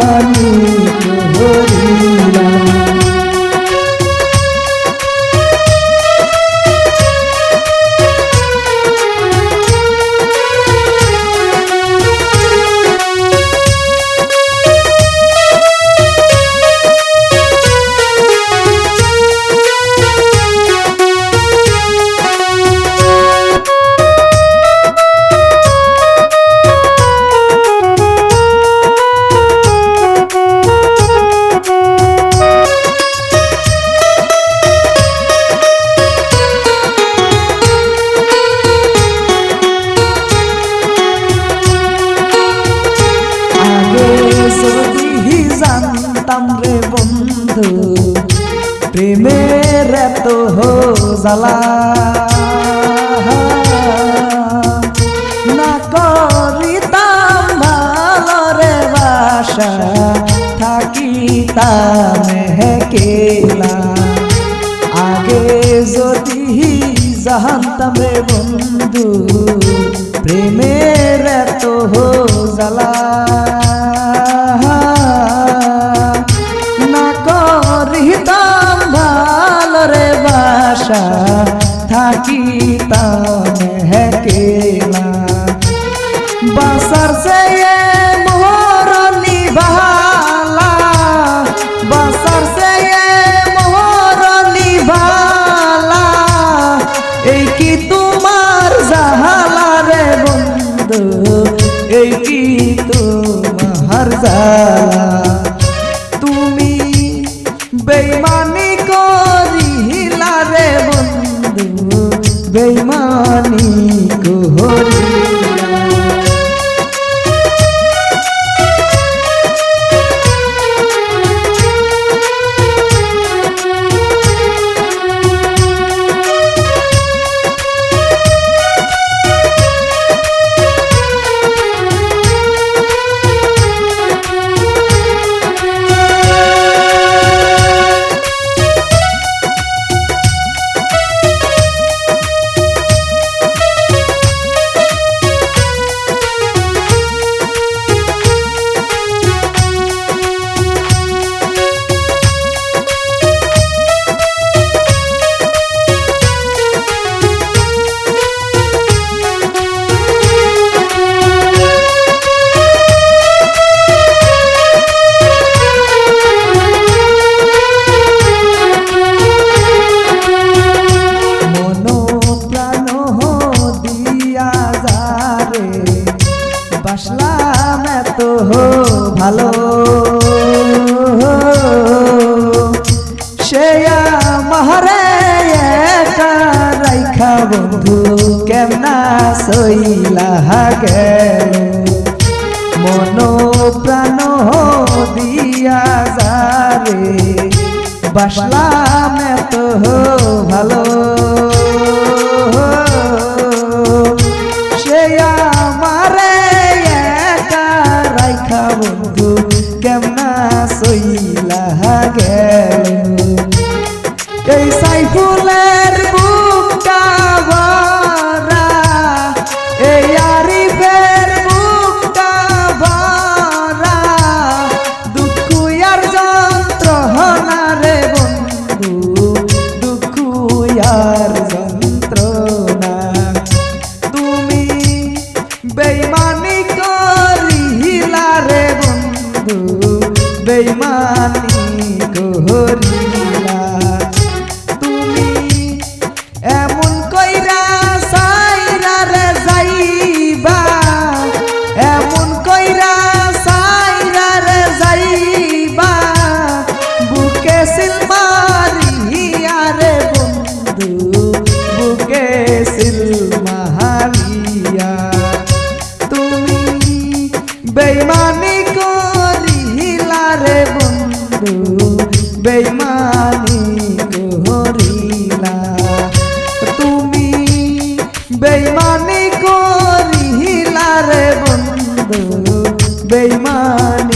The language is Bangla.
বেইমানি করিলা। জানতাম রে বন্ধু প্রেমের এত জ্বালা, না করিতাম ভালো রে বাসা থাকিতাম হেকেলা। আগে যদি জানতাম রে বন্ধু প্রেমের এত জ্বালা, থাকিতাম হেকেলা। বাসার চেয়ে মোহরনি ভালা, বাসার চেয়ে মোহরনি ভালা, এই কি তোমার জাহালা রে বন্ধু, এই কি তোমার জালা। তুমি বেইমানি করিলা রে বন্ধু, বেইমানি করিলা। বাসলাম এত ভালো, সে আমারে একা রাইখা বন্ধু কেমনা সইলা গেল। মন প্রাণ দিয়া যারে বাসলাম এত ভালো, সে আমারে একা রাইখা বন্ধু কেমনা সইলা গেল। এই সাইফুলের বুকটা ভরা, এই আরিফের বুকটা ভরা, দুঃখ আর যন্ত্রণা রে বন্ধু, দুঃখ আর যন্ত্রণা। তুমি বেইমানি করিলা রে বন্ধু, বেইমানি করিলা। তুমি এমন কইরা সাইরা রে যাইবা, এমন কইরা সাইরা রে যাইবা, বুকে সিল মারিয়া রে বন্ধু, বুকে সিল মারিয়া। তুমি বেইমানি করিলা রে বন্ধু, বেইমানি করিলা। তুমি বেইমানি করিলা রে বন্ধু, বেইমানি